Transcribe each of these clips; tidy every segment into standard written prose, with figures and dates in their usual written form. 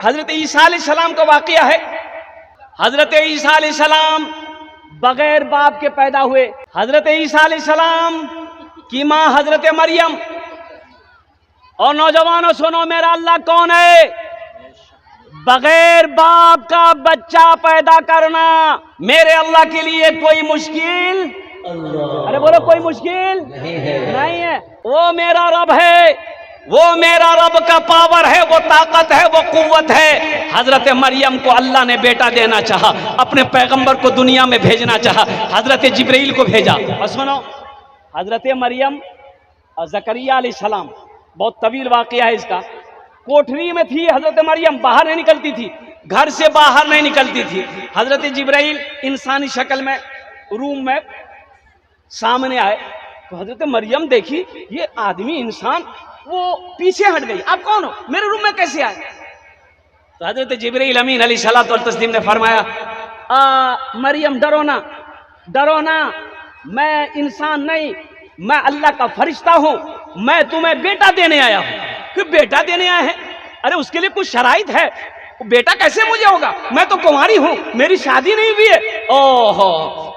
हजरत ईसा अलैहिस्सलाम का वाकया है। हजरत ईसा अलैहिस्सलाम बगैर बाप के पैदा हुए। हजरत ईसा अलैहिस्सलाम की मां हजरत मरियम। और नौजवानों सुनो, मेरा अल्लाह कौन है? बगैर बाप का बच्चा पैदा करना मेरे अल्लाह के लिए कोई मुश्किल, अरे बोलो कोई मुश्किल नहीं है। वो मेरा रब है, वो मेरा रब का पावर है, वो ताकत है, वो कुव्वत है। हजरत मरियम को अल्लाह ने बेटा देना चाहा, अपने पैगंबर को दुनिया में भेजना चाहा, हजरत जिब्रील को भेजा। और सुनो, हजरत मरियम और ज़करिया अलैहिस्सलाम, बहुत तवील वाकया है इसका। कोठरी में थी हजरत मरियम, बाहर नहीं निकलती थी, घर से बाहर नहीं निकलती थी। हजरत जिब्राइल इंसानी शक्ल में रूम में सामने आए तो हजरत मरियम देखी ये आदमी इंसान, वो पीछे हट गई। आप कौन हो, मेरे रूम में कैसे आए? तो हजरत जिब्राइल अमीन अलैहिस्सलातु व तस्लीम ने फरमाया, मरियम डरो ना, डरो ना, मैं इंसान नहीं, मैं अल्लाह का फरिश्ता हूं, मैं तुम्हें बेटा देने आया हूं। कि बेटा देने आए हैं? अरे उसके लिए कुछ शराइत है, बेटा कैसे मुझे होगा, मैं तो कुंवारी हूं, मेरी शादी नहीं हुई है। ओहो,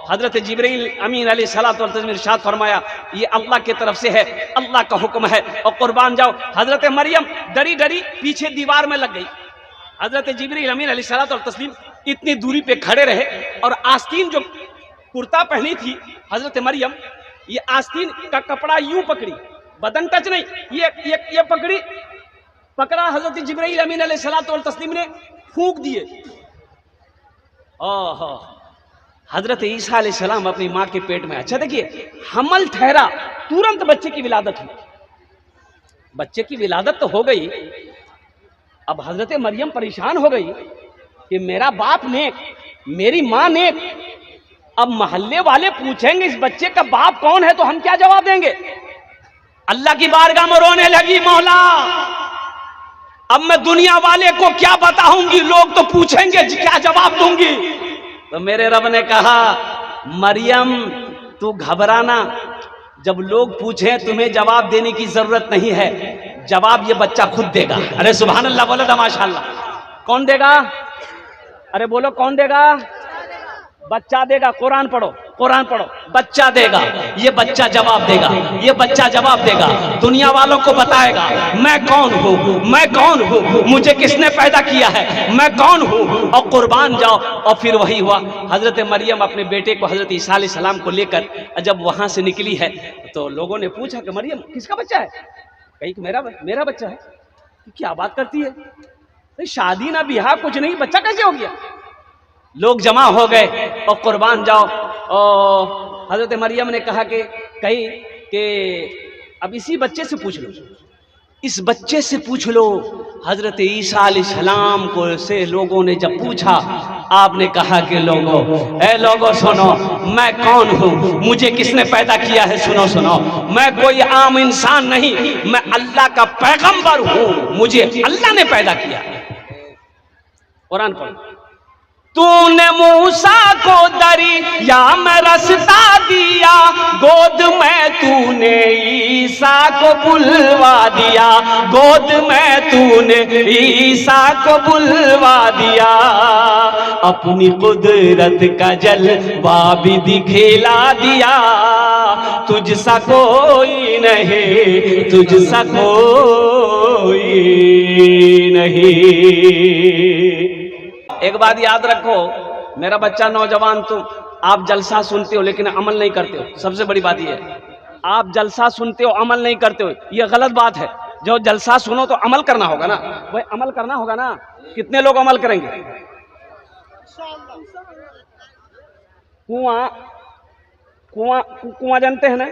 हजरत जिब्रील अमीन अलैहिस्सलातु व तस्लीम ने इरशाद फरमाया, ये अल्लाह की तरफ से है, अल्लाह का हुक्म है और कुर्बान जाओ। हजरत मरियम डरी डरी पीछे दीवार में लग गई। हजरत जिब्रील अमीन अलैहिस्सलातु व तस्लीम इतनी दूरी पे खड़े रहे और आस्तीन जो कुर्ता पहनी थी हजरत मरियम, ये आस्तीन का कपड़ा यूं पकड़ी, बदन टच नहीं, ये पकड़ी, पकड़ा हजरत जिब्राइल अमीन अलैहिस्सलातु व तस्लीम ने फूंक दिए। ओहो, हजरत ईसा अलैहिस्सलाम अपनी मां के पेट में। अच्छा देखिए, हमल ठहरा, तुरंत बच्चे की विलादत हुई। बच्चे की विलादत तो हो गई, अब हजरत मरियम परेशान हो गई कि मेरा बाप नेक, मेरी मां नेक, अब मोहल्ले वाले पूछेंगे इस बच्चे का बाप कौन है तो हम क्या जवाब देंगे? अल्लाह की बारगाह में रोने लगी, मौला अब मैं दुनिया वाले को क्या बताऊंगी, लोग तो पूछेंगे क्या जवाब दूंगी। तो मेरे रब ने कहा, मरियम तू घबराना, जब लोग पूछे तुम्हें जवाब देने की जरूरत नहीं है, जवाब ये बच्चा खुद देगा। अरे सुभान अल्लाह, बोलो तो माशाअल्लाह। कौन देगा? अरे बोलो कौन देगा? बच्चा देगा। कुरान पढ़ो, कुरान पढ़ो, बच्चा देगा, ये बच्चा जवाब देगा, ये बच्चा जवाब देगा, दुनिया वालों को बताएगा मैं कौन हूँ, मैं कौन हूँ, मुझे किसने पैदा किया है, मैं कौन हूँ, और कुर्बान जाओ। और फिर वही हुआ, हजरत मरियम अपने बेटे को हजरत ईसा अलैहिस्सलाम को लेकर जब वहां से निकली है तो लोगों ने पूछा कि मरियम किसका बच्चा है? कही मेरा बच्चा है। क्या बात करती है, शादी ना बिहार कुछ नहीं, बच्चा कैसे हो गया? लोग जमा हो गए और कुर्बान जाओ। और हजरत मरियम ने कहा कि अब इसी बच्चे से पूछ लो, इस बच्चे से पूछ लो। हजरत ईसा अलैहिस्सलाम को से लोगों ने जब पूछा, आपने कहा कि लोगों सुनो, मैं कौन हूँ, मुझे किसने पैदा किया है? सुनो सुनो, मैं कोई आम इंसान नहीं, मैं अल्लाह का पैगंबर हूँ, मुझे अल्लाह ने पैदा किया। कुरान पढ़ो। तूने मूसा को दरिया में रास्ता दिया, गोद में तूने ईसा को बुलवा दिया, गोद में तूने ईसा को बुलवा दिया, अपनी कुदरत का जलवा भी दिखला दिया, तुझसा कोई नहीं, तुझसा कोई नहीं। एक बात याद रखो, मेरा बच्चा नौजवान, तुम आप जलसा सुनते हो लेकिन अमल नहीं करते हो। सबसे बड़ी बात यह है, आप जलसा सुनते हो अमल नहीं करते हो, यह गलत बात है। जो जलसा सुनो तो अमल करना होगा ना, भाई अमल करना होगा ना। कितने लोग अमल करेंगे? कुआं जानते हैं ना?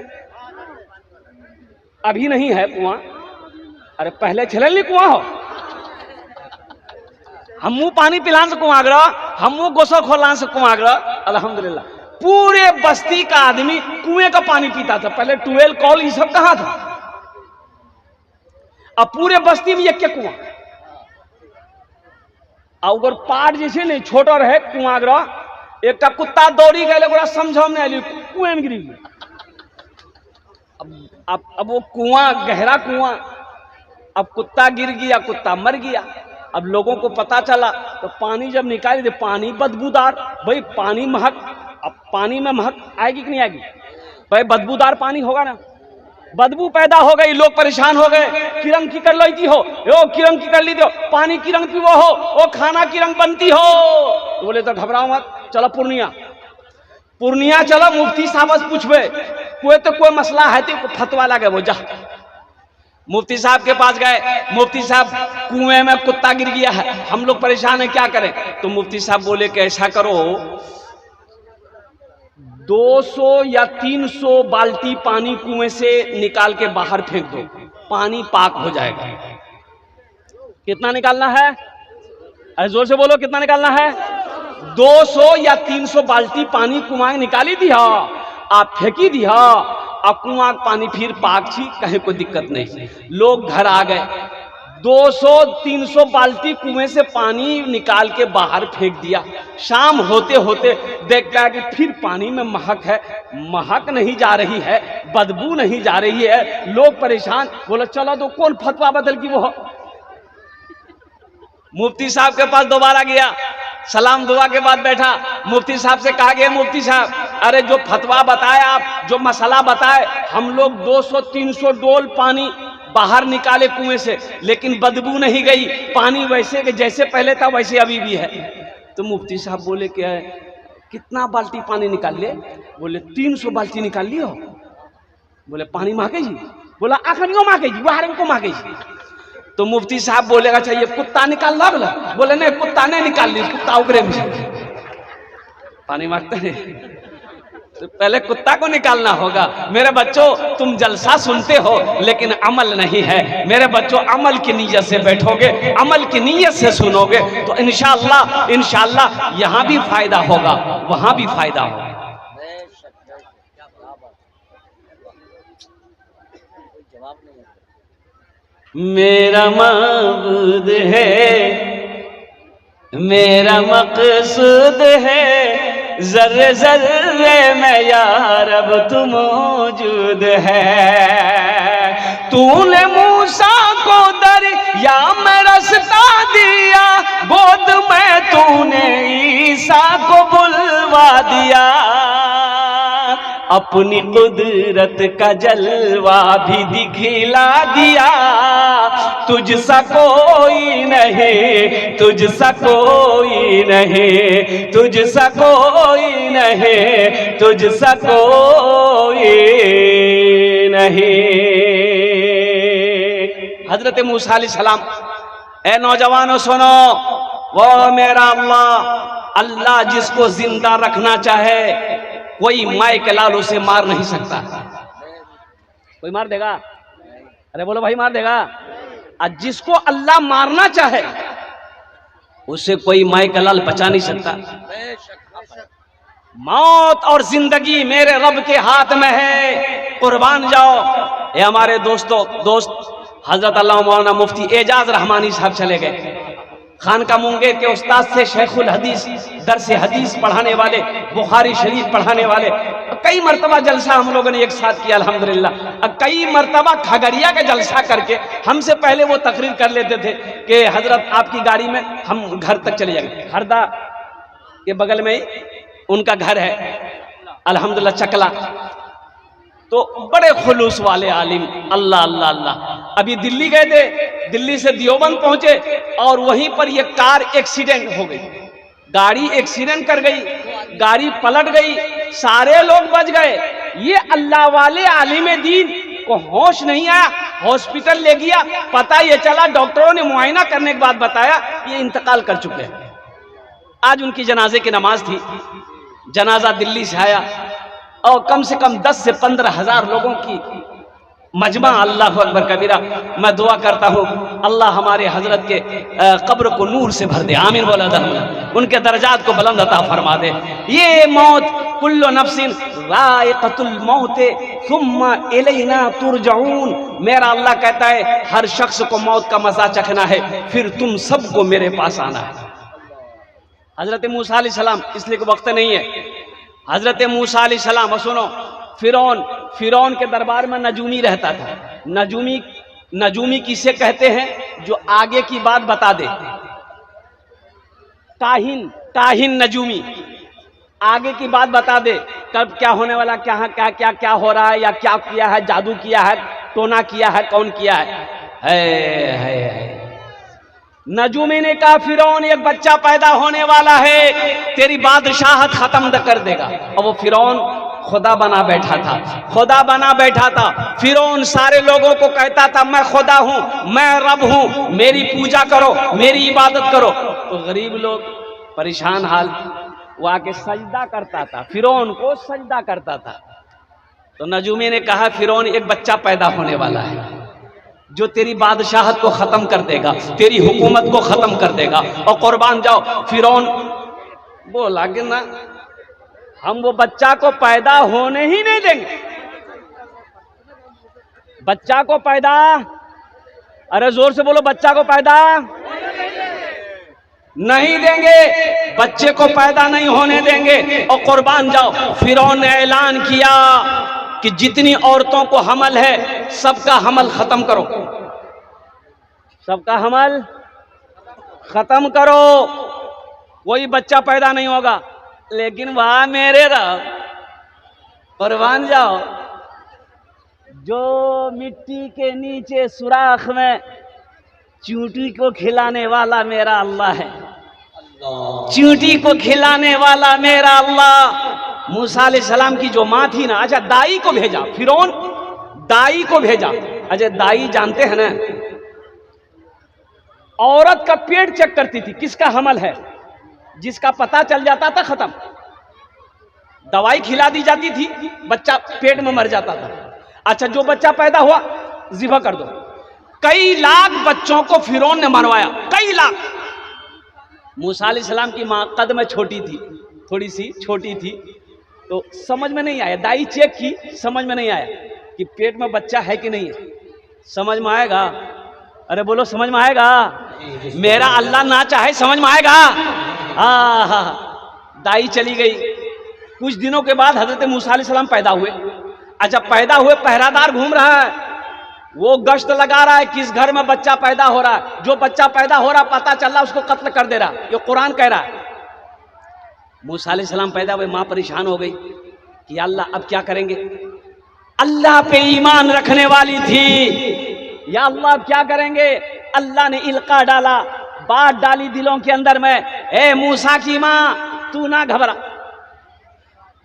अभी नहीं है कुआं, अरे पहले छलली कुआं हो, हमू पानी पिलान से कुआगड़ा, हमू गोसो खोलान से कुआगड़ा। अल्हम्दुलिल्लाह, पूरे बस्ती का आदमी कुएं का पानी पीता था। पहले ट्वेल कॉल ये सब कहाँ था, अब पूरे बस्ती में एक कुआं। अगर पार जैसे नहीं छोटा रहे कुआगड़ा, एक कुत्ता दौड़ी गए, समझो नहीं आई, कुएं में गिरी गई। अब वो कुआं गहरा कुआं, अब कुत्ता गिर गया, कुत्ता मर गया। अब लोगों को पता चला तो पानी जब निकाली तो पानी बदबूदार, भाई पानी महक, अब पानी में महक आएगी कि नहीं आएगी भाई, बदबूदार पानी होगा ना, बदबू पैदा हो गई, लोग परेशान हो गए। किरंग की कर ली हो, यो किरंग की कर ली हो, पानी की रंग पीवो हो, वो खाना की रंग बनती हो। तो बोले तो घबराओ मत, चलो पूर्णिया चलो, मुफ्ती साहब से पूछबे, कोई मसला है तो फतवा लगे वो जा। मुफ्ती साहब के पास गए, मुफ्ती साहब कुएं में कुत्ता गिर गया है, हम लोग परेशान है, क्या करें? तो मुफ्ती साहब बोले कि ऐसा करो 200 या 300 बाल्टी पानी कुएं से निकाल के बाहर फेंक दो, पानी पाक हो जाएगा। कितना निकालना है? अरे जोर से बोलो, कितना निकालना है? 200 या 300 बाल्टी पानी कुआं निकाली दी, आप फेंकी दी, अब कुआं पानी फिर पाक छी, कहीं कोई दिक्कत नहीं। लोग घर आ गए, 200-300 बाल्टी कुएं से पानी निकाल के बाहर फेंक दिया। शाम होते होते देखता है कि फिर पानी में महक है, महक नहीं जा रही है, बदबू नहीं जा रही है। लोग परेशान, बोला चलो तो कौन फतवा बदल की वो। मुफ्ती साहब के पास दोबारा गया, सलाम दुआ के बाद बैठा, मुफ्ती साहब से कहा गया, मुफ्ती साहब अरे जो फतवा बताया आप, जो मसला बताए, हम लोग 200-300 डोल पानी बाहर निकाले कुएं से, लेकिन बदबू नहीं गई, पानी वैसे कि जैसे पहले था वैसे अभी भी है। तो मुफ्ती साहब बोले क्या है, कितना बाल्टी पानी निकाल ले? बोले 300 बाल्टी निकाल लियो। बोले पानी मांगे जी? बोला आखिर मांगे जी, वहां को मांगे जी। तो मुफ्ती साहब बोलेगा चाहिए कुत्ता निकाल ला? बोला बोले नहीं, कुत्ता नहीं निकाल ली, कुत्ता उगरे में पानी मांगते नहीं, तो पहले कुत्ता को निकालना होगा। मेरे बच्चों, तुम जलसा सुनते हो लेकिन अमल नहीं है। मेरे बच्चों, अमल की नीयत से बैठोगे, अमल की नीयत से सुनोगे तो इंशाअल्लाह यहाँ भी फायदा होगा, वहां भी फायदा होगा। मेरा माबूद है, मेरा मकसूद है, जर्रे जर्रे में यार अब तू मौजूद है। तूने मूसा को दरिया में रास्ता दिया, गोद में तूने ईसा को बुलवा दिया, अपनी कुदरत का जलवा भी दिखला दिया। तुझसा कोई नहीं, तुझसा कोई नहीं, तुझसा कोई नहीं, तुझसा कोई नहीं। हजरत मूसा अलैहिस्सलाम, ए नौजवानों सुनो, वो मेरा अल्लाह जिसको जिंदा रखना चाहे कोई माय के लाल उसे मार नहीं सकता। कोई मार देगा? अरे बोलो भाई, मार देगा? और जिसको अल्लाह मारना चाहे उसे कोई माय का लाल बचा नहीं सकता। मौत और जिंदगी मेरे रब के हाथ में है, कुर्बान जाओ। ये हमारे दोस्त हजरत अल्लामा मौलाना मुफ्ती एजाज रहमानी साहब चले गए, खानका मुंगेर के उस्ताद से शेखुल हदीस, दरस हदीस पढ़ाने वाले, बुखारी शरीफ पढ़ाने वाले। कई मरतबा जलसा हम लोगों ने एक साथ किया अल्हम्दुलिल्लाह। कई मरतबा खगड़िया का जलसा करके हमसे पहले वो तकरीर कर लेते थे कि हजरत आपकी गाड़ी में हम घर तक चले जाएंगे। हरदा के बगल में ही उनका घर है अल्हम्दुलिल्लाह, चकला। तो बड़े खुलूस वाले आलिम, अल्लाह अल्लाह अल्लाह। अभी दिल्ली गए थे, दिल्ली से दियोबंद पहुंचे और वहीं पर ये कार एक्सीडेंट हो गई, गाड़ी एक्सीडेंट कर गई, गाड़ी पलट गई, सारे लोग बच गए। ये अल्लाह वाले आलिम दीन को होश नहीं आया, हॉस्पिटल ले गया, पता ये चला डॉक्टरों ने मुआयना करने के बाद बताया ये इंतकाल कर चुके हैं। आज उनकी जनाजे की नमाज थी, जनाजा दिल्ली से आया और कम से कम 10 से 15 हजार लोगों की मजमा। अल्लाह अकबर कबीरा। मैं दुआ करता हूँ अल्लाह हमारे हजरत के कब्र को नूर से भर दे, आमीन बोला दर, उनके दर्जात को बुलंद अता फरमा दे। ये मौत कुल्लु नफ्सिन ज़ाइक़तुल मौत सुम्मा इलैना तुरजऊन। मेरा अल्लाह कहता है हर शख्स को मौत का मजा चखना है, फिर तुम सबको मेरे पास आना है। हजरत मूसा अलैहिस्सलाम, इसलिए को वक्त नहीं है, हजरत मूसा अलैहिस्सलाम सुनो, फिरौन के दरबार में नजूमी रहता था। नजूमी नजूमी किसे कहते हैं? जो आगे की बात बता दे। काहिन, काहिन नजूमी, आगे की बात बता दे, कब क्या होने वाला, क्या क्या क्या क्या हो रहा है, या क्या किया है, जादू किया है, टोना किया है, कौन किया है। नजूमी ने कहा फिरौन एक बच्चा पैदा होने वाला है, तेरी बादशाहत खत्म कर देगा। और वो फिरौन खुदा बना बैठा था, खुदा बना बैठा था। फिरौन सारे लोगों को कहता था मैं खुदा हूं, मैं रब हूं, मेरी पूजा करो, मेरी इबादत करो। तो गरीब लोग परेशान हाल, वो आके सजदा करता था, फिरौन को सजदा करता था। तो नजूमी ने कहा फिरौन एक बच्चा पैदा होने वाला है जो तेरी बादशाहत को खत्म कर देगा, तेरी हुकूमत को खत्म कर देगा, और कुर्बान जाओ। फिरौन बोला कि ना, हम वो बच्चा को पैदा होने ही नहीं देंगे। बच्चा को पैदा, अरे जोर से बोलो, बच्चा को पैदा नहीं देंगे, बच्चे को पैदा नहीं होने देंगे। और कुर्बान जाओ, फिरौन ने ऐलान किया कि जितनी औरतों को हमल है सबका हमल खत्म करो, सबका हमल खत्म करो, कोई बच्चा पैदा नहीं होगा। लेकिन वाह मेरे रब, कुर्बान जाओ, जो मिट्टी के नीचे सुराख में चींटी को खिलाने वाला मेरा अल्लाह है, चींटी को खिलाने वाला मेरा अल्लाह। मूसा अलैहिस्सलाम की जो माँ थी ना, अच्छा दाई को भेजा, फिरौन दाई को भेजा। अच्छा दाई जानते हैं ना, औरत का पेट चेक करती थी किसका हमल है, जिसका पता चल जाता था खत्म, दवाई खिला दी जाती थी, बच्चा पेट में मर जाता था। अच्छा जो बच्चा पैदा हुआ ज़िबा कर दो। कई लाख बच्चों को फिरौन ने मरवाया, कई लाख। मूसा अलैहिस्सलाम की माँ कद में छोटी थी, थोड़ी सी छोटी थी, तो समझ में नहीं आया, दाई चेक की, समझ में नहीं आया कि पेट में बच्चा है कि नहीं है। समझ में आएगा? अरे बोलो समझ में आएगा? मेरा अल्लाह ना चाहे समझ में आएगा? हाँ। दाई चली गई। कुछ दिनों के बाद हजरत मूसा अलैहिस्सलाम पैदा हुए। अच्छा पैदा हुए, पहरादार घूम रहा है, वो गश्त लगा रहा है किस घर में बच्चा पैदा हो रहा है। जो बच्चा पैदा हो रहा पता चल रहा उसको कत्ल कर दे रहा, ये कुरान कह रहा है। मूसा अलैहिस्सलाम पैदा हुए, मां परेशान हो गई कि अल्लाह अब क्या करेंगे। अल्लाह पे ईमान रखने वाली थी, या अल्लाह क्या करेंगे। अल्लाह ने इल्का डाला, बात डाली दिलों के अंदर में, ए मूसा की मां तू ना घबरा,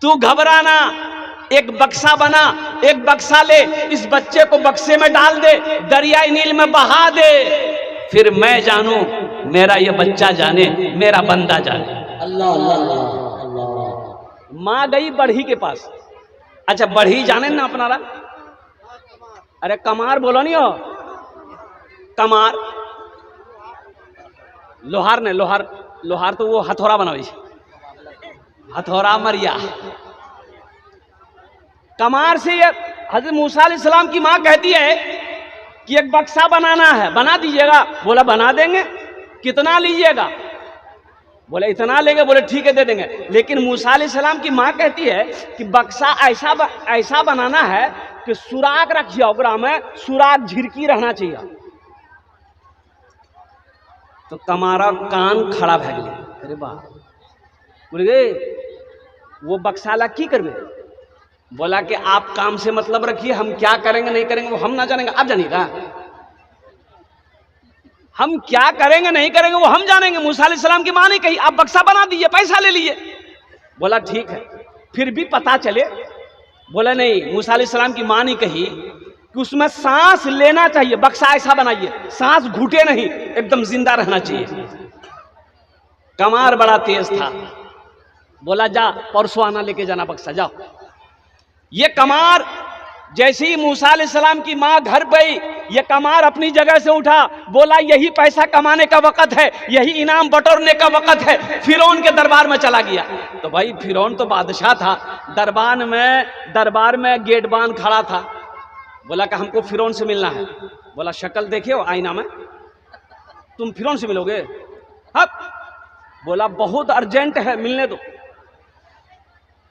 तू घबरा ना, एक बक्सा बना, एक बक्सा ले, इस बच्चे को बक्से में डाल दे, दरियाई नील में बहा दे, फिर मैं जानूं, मेरा ये बच्चा जाने, मेरा बंदा जाने। अल्लाह अल्लाह अल्लाह। मां गई बढ़ी के पास। अच्छा बढ़ी जाने ना अपनारा, अरे कमार बोलो नहीं हो, कमार लोहार ने, लोहार, लोहार तो वो हथौड़ा बनावी, हथौड़ा मरिया। कमार से ये हजरत मूसा अलैहिस्सलाम की मां कहती है कि एक बक्सा बनाना है, बना दीजिएगा। बोला बना देंगे, कितना लीजिएगा। बोले इतना लेंगे। बोले ठीक है दे देंगे। लेकिन मूसा अलैहिस्सलाम की मां कहती है कि बक्सा ऐसा बनाना है कि सुराख रखिए, ओकरा में सुराख झिरकी रहना चाहिए। तो कमारा कान खड़ा भै गए, अरे बाप, बोले गए वो बक्सा ला की करबे। बोला कि आप काम से मतलब रखिए, हम क्या करेंगे नहीं करेंगे वो हम ना जानेंगे, आप जानिएगा। हम क्या करेंगे नहीं करेंगे वो हम जानेंगे। मूसा अलैहिस्सलाम की मां ने कही आप बक्सा बना दीजिए, पैसा ले लीजिए। बोला ठीक है, फिर भी पता चले। बोला नहीं, मूसा अलैहिस्सलाम की मां ने कही कि उसमें सांस लेना चाहिए, बक्सा ऐसा बनाइए सांस घुटे नहीं, एकदम जिंदा रहना चाहिए। कमार बड़ा तेज था। बोला जा परसों आना लेके जाना बक्सा, जाओ। ये कमार जैसे ही मूसा अलैहिस्सलाम की मां घर गई, ये कमार अपनी जगह से उठा, बोला यही पैसा कमाने का वक्त है, यही इनाम बटोरने का वक्त है। फिरौन के दरबार में चला गया। तो भाई फिरौन तो बादशाह था, दरबार में गेटबान खड़ा था। बोला कि हमको फिरौन से मिलना है। बोला शक्ल देखे हो आईना में, तुम फिरौन से मिलोगे? हप। बोला बहुत अर्जेंट है, मिलने दो।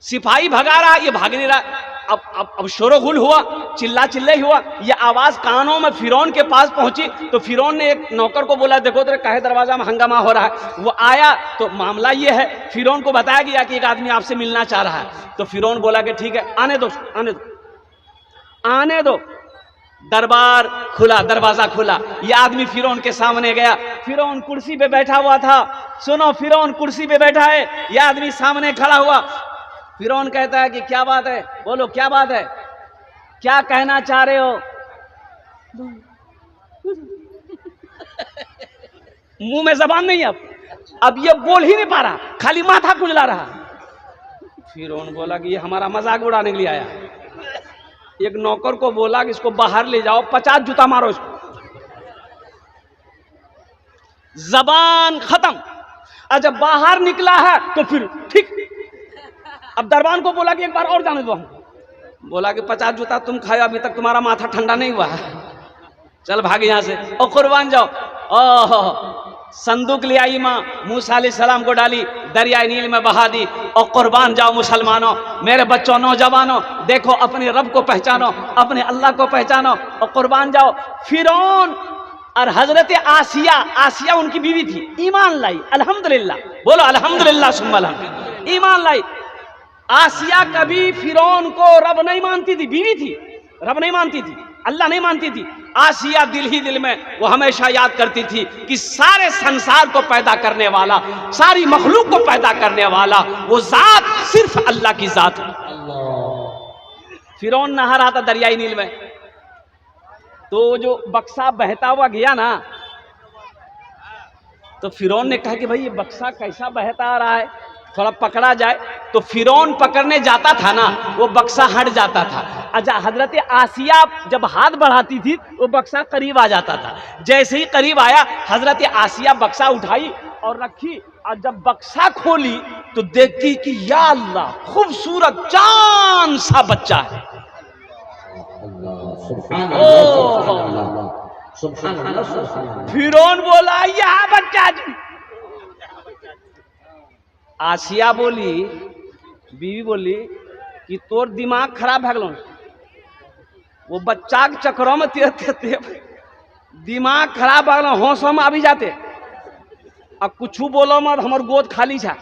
सिपाही भगा रहा, ये भाग नहीं रहा। अब शोरगुल हुआ, चिल्ला चिल्लाई हुआ, ये आवाज कानों में फिरौन के पास पहुंची। तो फिरौन ने एक नौकर को बोला, देखो तेरे काहे दरवाजा में हंगामा हो रहा है। वो आया तो मामला ये है, फिरौन को बताया गया कि एक आदमी आपसे मिलना चाह रहा है। तो फिरौन बोला कि ठीक है, आने दो आने दो आने दो। दरबार खुला, दरवाजा खुला, ये आदमी फिरौन के सामने गया। फिरौन कुर्सी पे बैठा हुआ था। सुनो, फिरौन कुर्सी पे बैठा है, ये आदमी सामने खड़ा हुआ। फिरौन कहता है कि क्या बात है, बोलो क्या बात है, क्या कहना चाह रहे हो। मुंह में जबान नहीं, अब ये बोल ही नहीं पा रहा, खाली माथा कुंजला रहा। फिरौन बोला कि ये हमारा मजाक उड़ाने के लिए आया। एक नौकर को बोला कि इसको बाहर ले जाओ, 50 जूता मारो इसको। जबान खत्म। अच्छा, बाहर निकला है तो फिर ठीक। अब दरबान को बोला कि एक बार और जाने दो। बोला कि 50 जूता तुम खाए, अभी तक तुम्हारा माथा ठंडा नहीं हुआ है, चल भाग यहां से। और कुर्बान जाओ। ओह, संदूक ले आई माँ, मूसा अलैहिस्सलाम को डाली, दरियाए नील में बहा दी। और कुर्बान जाओ मुसलमानों, मेरे बच्चों, नौजवानों, देखो अपने रब को पहचानो, अपने अल्लाह को पहचानो और कुर्बान जाओ। फिरौन और हजरत आसिया, आसिया उनकी बीवी थी, ईमान लाई, अल्हम्दुलिल्लाह, बोलो अल्हम्दुलिल्लाह सुम्मा अल्हम्दुलिल्लाह, ईमान लाई। आसिया कभी फिरौन को रब नहीं मानती थी, बीवी थी, रब नहीं मानती थी, अल्लाह नहीं मानती थी। आसिया दिल ही दिल में वो हमेशा याद करती थी कि सारे संसार को पैदा करने वाला, सारी मखलूक को पैदा करने वाला वो जात सिर्फ अल्लाह की जात है। फिरौन नहा रहा था दरियाई नील में, तो जो बक्सा बहता हुआ गया ना, तो फिरौन ने कहा कि भाई ये बक्सा कैसा बहता आ रहा है, थोड़ा पकड़ा जाए। तो फिरौन पकड़ने जाता था ना, वो बक्सा हट जाता था। अच्छा, हजरत आसिया जब हाथ बढ़ाती थी वो बक्सा करीब आ जाता था। जैसे ही करीब आया, हजरत आसिया बक्सा उठाई और रखी, और जब बक्सा खोली तो देखती कि या अल्लाह, खूबसूरत चांद सा बच्चा है। फिरौन बोला, यह बच्चा। आसिया बोली, बीवी बोली कि तोर दिमाग खराब है गलो, वो बच्चा के चक्रों में ते दिमाग खराब है गलो, होशों में अभी जाते। अब कुछ बोलो मत, हमार गोद खाली छा,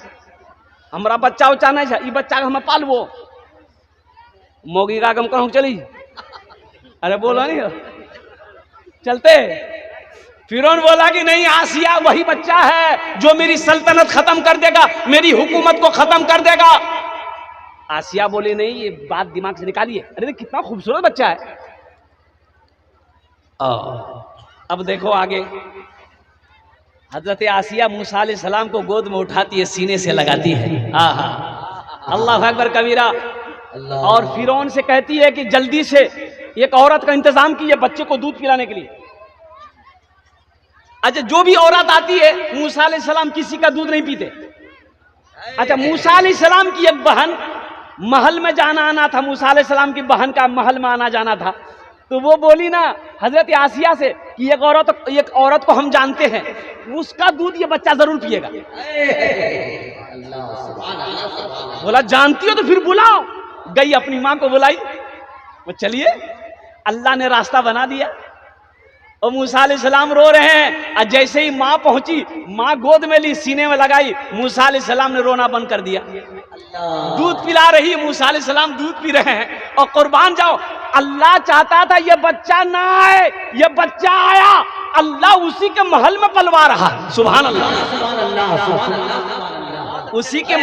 हमारा बच्चा उच्चा नहीं छा, ये बच्चा के हम पालबो। मोगी का गम कहूँ चली, अरे बोलो नहीं चलते। फिरौन बोला कि नहीं, आसिया वही बच्चा है जो मेरी सल्तनत खत्म कर देगा, मेरी हुकूमत को खत्म कर देगा। आसिया बोली नहीं, ये बात दिमाग से निकालिए। अरे कितना खूबसूरत बच्चा है। अब देखो आगे, हजरत आसिया मूसा अलैहिस्सलाम को गोद में उठाती है, सीने से लगाती है। अल्लाह अकबर कबीरा। और फिरौन से कहती है कि जल्दी से एक औरत का इंतजाम कीजिए बच्चे को दूध पिलाने के लिए। अच्छा, जो भी औरत आती है, मूसा अलैहिस्सलाम किसी का दूध नहीं पीते। अच्छा, मूसा अलैहिस्सलाम की एक बहन, महल में जाना आना था, मूसा अलैहिस्सलाम की बहन का महल में आना जाना था। तो वो बोली ना हजरत आसिया से कि एक औरत को हम जानते हैं, उसका दूध ये बच्चा जरूर पिएगा। बोला जानती हो तो फिर बुलाओ। गई अपनी माँ को बुलाई, वो चलिए, अल्लाह ने रास्ता बना दिया। और मूसा अलैहिस्सलाम रो रहे हैं, और जैसे ही माँ पहुंची, माँ गोद में ली, सीने में लगाई, मूसा अलैहिस्सलाम ने रोना बंद कर दिया। दूध पिला रही है, मूसा अलैहिस्सलाम दूध पी रहे हैं। और कुर्बान जाओ, अल्लाह चाहता था ये बच्चा ना आए, ये बच्चा आया, अल्लाह उसी के महल में पलवा रहा। सुभान अल्लाह, उसी के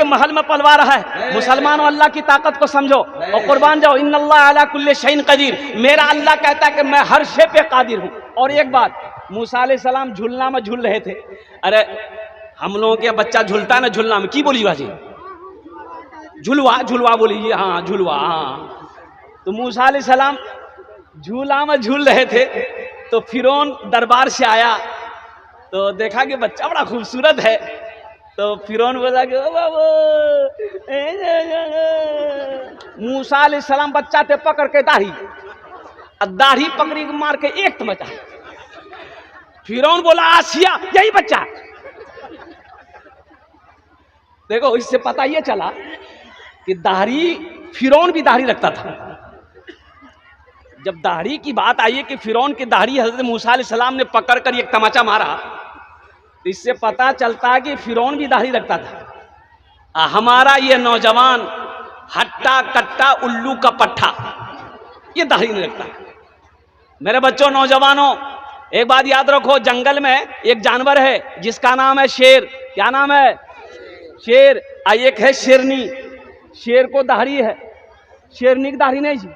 महल में पलवा रहा है। मुसलमानों, अल्लाह की ताकत को समझो और कुर्बान जाओ। इन्नल्लाह अला कुल्ली शैइन कदीर, मेरा अल्लाह कहता है कि मैं हर शे पे कादिर हूँ। और एक बात, मूसा अलैहिस्सलाम झूलना में झूल रहे थे। अरे हम लोगों के बच्चा झूलता है ना, झूलना में की बोली बाजी, झुलवा बोली, हाँ झुलवा, हाँ। तो मूसा अलैहिस्सलाम झूला में झूल रहे थे, तो फिरौन दरबार से आया, तो देखा कि बच्चा बड़ा खूबसूरत है। तो फिरौन बोला कि ओ बाबू, मूसा अलैहिस्सलाम बच्चा थे पकड़ के दाढ़ी पकड़ी मार के एक तमचा। फिरौन बोला आसिया यही बच्चा। देखो, इससे पता ये चला कि दाढ़ी फिरौन भी दाढ़ी रखता था। जब दाढ़ी की बात आई है कि फिरौन की दाढ़ी हजरत मूसा अलैहिस्सलाम ने पकड़कर एक तमाचा मारा, तो इससे पता चलता है कि फिरौन भी दाढ़ी रखता था। हमारा ये नौजवान हट्टा कट्टा उल्लू का पट्टा, ये दाढ़ी नहीं रखता। मेरे बच्चों, नौजवानों, एक बात याद रखो, जंगल में एक जानवर है जिसका नाम है शेर। क्या नाम है? शेर। एक है शेरनी। शेर को दाढ़ी है, शेरनी की दाढ़ी नहीं जी।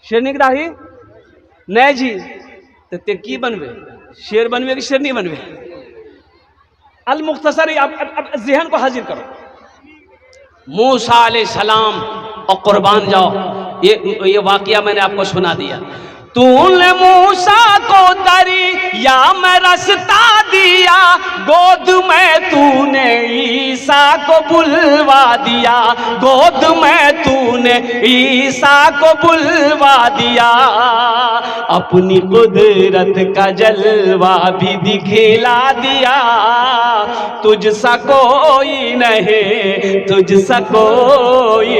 शेरनी की दाढ़ी नहीं जी। तो ते की बनवे? शेर बनवे कि शेरनी बनवे? अल मुख्तसर, अब ज़हन को हाजिर करो। मूसा अलैहिस्सलाम और कुर्बान जाओ, ये वाकया मैंने आपको सुना दिया। तूने मूसा को दरिया में रास्ता दिया, गोद में तूने ईसा को बुलवा दिया, गोद में तूने ईसा को बुलवा दिया। अपनी कुदरत का जलवा भी दिखला दिया, तुझसा कोई नहीं, तुझसा कोई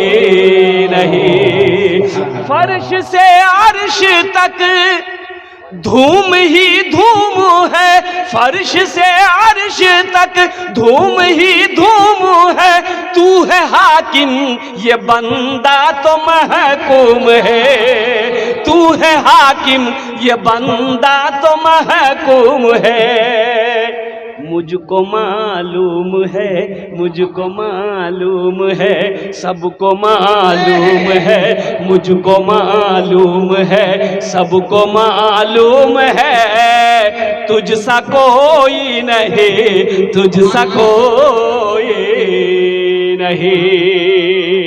नहीं। फर्श से अर्श तक धूम ही धूम है, फर्श से अर्श तक धूम ही धूम है। तू है हाकिम, ये बंदा तो महकूम है। तू है हाकिम, ये बंदा तो महकूम है। मुझको मालूम है, मुझको मालूम है, सबको मालूम है, मुझको मालूम है, सबको मालूम है। तुझसा कोई नहीं, तुझसा कोई नहीं।